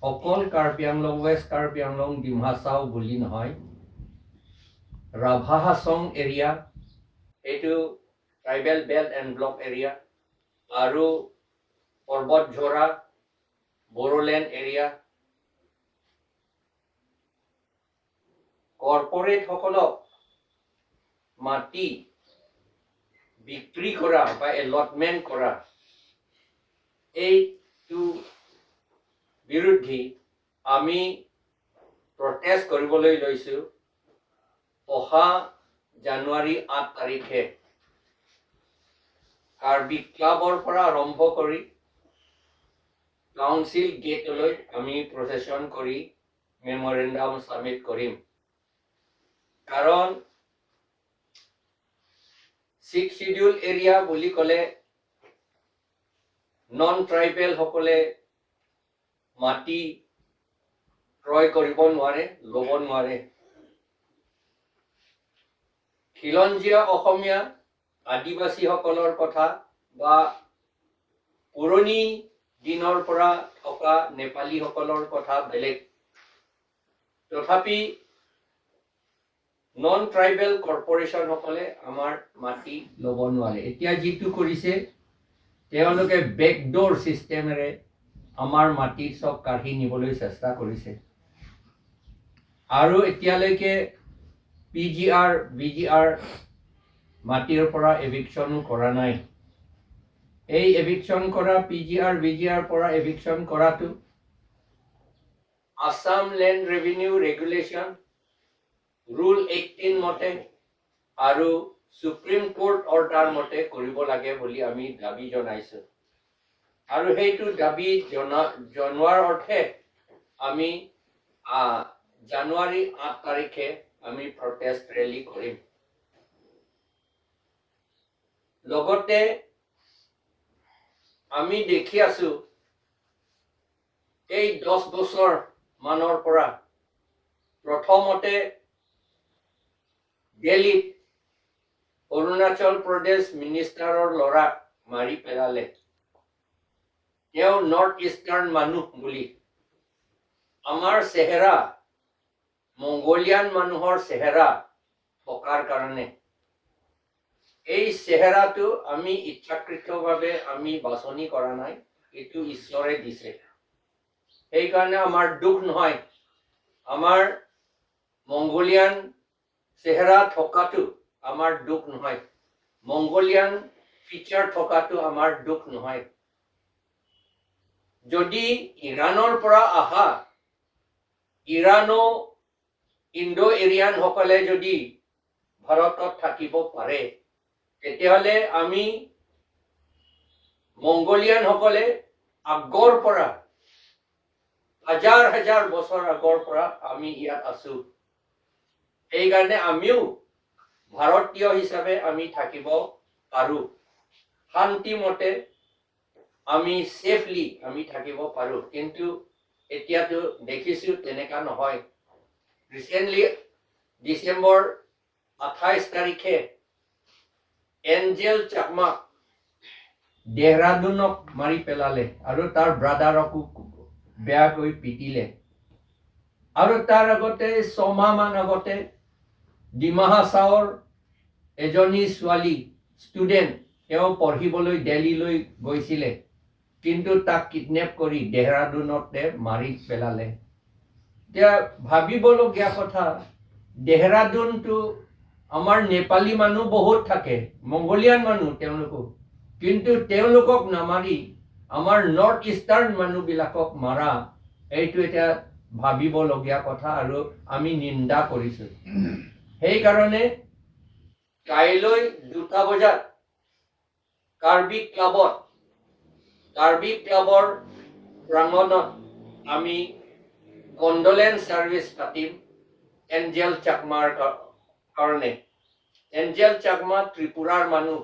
অকল কাৰ্বি আংলং ৱেষ্ট কাৰ্বি আংলং ডিমা হাছাও বুলি নহয়, ৰাভা হাছং এৰিয়া, এইটো tribal belt and block area, আৰু পৰ্বতঝৰা বড়োলেণ্ড এৰিয়া, কৰ্পৰেট সকলক মাটি বিক্ৰী কৰা বা এলটমেণ্ট কৰা, এইটো বিৰুদ্ধে আমি প্ৰটেষ্ট কৰিবলৈ লৈছো। অহা জানুৱাৰী 8 তাৰিখে কাৰ্বি ক্লাবৰ পৰা আৰম্ভ কৰি কাউন্সিল গেটলৈ আমি প্ৰচেছন কৰি মেমৰেণ্ডাম ছাবমিট কৰিম। কাৰণ 6 শিডিউল এৰিয়া বুলি ক'লে নন ট্ৰাইবেল সকলে মাটি ক্ৰয় কৰিব নোৱাৰে, ল'ব নোৱাৰে। খিলঞ্জীয়া অসমীয়া আদিবাসীসকলৰ কথা বা পুৰণি দিনৰ পৰা থকা নেপালীসকলৰ কথা বেলেগ। তথাপি নন ট্ৰাইবেল কৰ্পৰেশ্যনসকলে আমাৰ মাটি ল'ব নোৱাৰে। এতিয়া যিটো কৰিছে, তেওঁলোকে বেকডোৰ ছিষ্টেমেৰে আমাৰ মাটি চব কাঢ়ি নিবলৈ চেষ্টা কৰিছে। আৰু এতিয়ালৈকে PGR, BGR মাটিৰ পৰা এভিকশ্যনো কৰা নাই। এই এভিকশ্যন কৰা PGR, BGR পৰা এভিকশ্যন কৰাটো Assam land revenue regulation rule 18 মতে আৰু সুপ্ৰিম কোৰ্ট অৰ্ডাৰ মতে কৰিব লাগে বুলি আমি দাবী জনাইছো। আৰু সেইটো দাবী জনোৱাৰ অৰ্থে আমি জানুৱাৰী 8 তাৰিখে আমি প্ৰটেষ্ট ৰেলী কৰিম। লগতে আমি দেখি আছো এই 10 বছৰ মানৰ পৰা প্ৰথমতে দিল্লীত অৰুণাচল প্ৰদেশ মিনিষ্টাৰৰ ল'ৰাক মাৰি পেলালে। তেওঁ নৰ্থ ইষ্টাৰ্ণ মানুহ বুলি। আমাৰ চেহেৰা মংগোলিয়ান মানুহৰ চেহেৰা থকাৰ কাৰণে এই চেহেৰাটো আমি ইচ্ছাকৃতভাৱে আমি বাছনি কৰা নাই, এইটো ঈশ্বৰে দিছে। সেইকাৰণে আমাৰ দুখ নহয়। আমাৰ মংগোলিয়ান চেহেৰা থকাটো আমাৰ দুখ নহয়, মংগোলিয়ান ফিচাৰ থকাটো আমাৰ দুখ নহয়। যদি ইৰাণৰ পৰা অহা ইৰাণো ইণ্ডো এৰিয়ান সকলে যদি ভাৰতত থাকিব পাৰে, তেতিয়াহ'লে আমি মংগোলিয়ান সকলে আগৰ পৰা হাজাৰ হাজাৰ বছৰ আগৰ পৰা আমি ইয়াত আছো। সেইকাৰণে আমিও ভাৰতীয় হিচাপে আমি থাকিব পাৰো, শান্তিমতে আমি সেফলি আমি থাকিব পাৰো। কিন্তু এতিয়াতো দেখিছো তেনেকা নহয়। ৰিচেণ্টলি ডিচেম্বৰ 28 তাৰিখে এঞ্জেল চাকমাক দেহৰাদুনক মাৰি পেলালে আৰু তাৰ ব্ৰাদাৰকো বেয়াকৈ পিটিলে। আৰু তাৰ আগতে 6 মাহমান আগতে ডিমা হাছাওৰ এজনী ছোৱালী ষ্টুডেণ্ট, তেওঁ পঢ়িবলৈ দিল্লীলৈ গৈছিলে, কিন্তু তাক কিডনেপ কৰি দেহৰাদুনতে মাৰি পেলালে। এতিয়া ভাবিবলগীয়া কথা, দেহৰাদুনটো আমাৰ নেপালী মানুহ বহুত থাকে, মংগোলিয়ান মানুহ তেওঁলোকো, কিন্তু তেওঁলোকক নামাৰি আমাৰ নৰ্থ ইষ্টাৰ্ণ মানুহবিলাকক মাৰা, এইটো এতিয়া ভাবিবলগীয়া কথা আৰু আমি নিন্দা কৰিছো। সেইকাৰণে কাইলৈ 2টা বজাত কাৰ্বি ক্লাবৰ প্ৰাংগণত আমি কণ্ডোলেন্স ছাৰ্ভিচ পাতিম এঞ্জেল চাকমাৰ কাৰণে। এঞ্জেল চাকমা ত্ৰিপুৰাৰ মানুহ।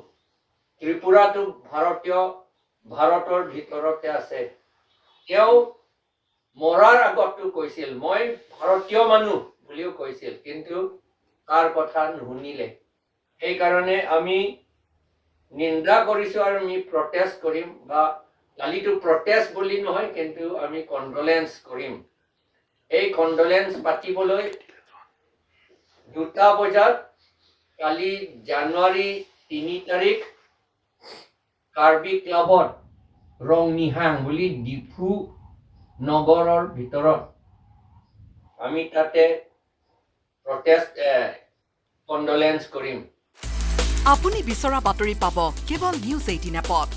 ত্ৰিপুৰাটো ভাৰতৰ ভিতৰতে আছে। তেওঁ মৰাৰ আগতো কৈছিল মই ভাৰতীয় মানুহ বুলিও কৈছিল, কিন্তু তাৰ কথা নুশুনিলে। সেইকাৰণে আমি নিন্দা কৰিছো আৰু আমি প্ৰটেষ্ট কৰিম বা কালিটো প্ৰটেষ্ট বুলি নহয় কিন্তু আমি কণ্ডোলেন্স কৰিম এই কণ্ডোলেন্স পাতিবলৈ 2টা বজাত কালি জানুৱাৰী 3 তাৰিখ কাৰ্বি ক্লাবত ৰংনিহাং বুলি ডিফু নগৰৰ ভিতৰত আমি তাতে প্ৰটেষ্ট কণ্ডোলেন্স কৰিম আপুনি বিচৰা বাতৰি পাব কেৱল নিউজ 18 এপত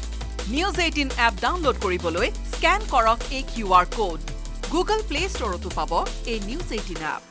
নিউজ 18 এপ ডাউনলোড কৰিবলৈ স্ক্যান কৰক এই QR কোড গুগল প্লে ষ্টৰতো পাব এই নিউজ 18 এপ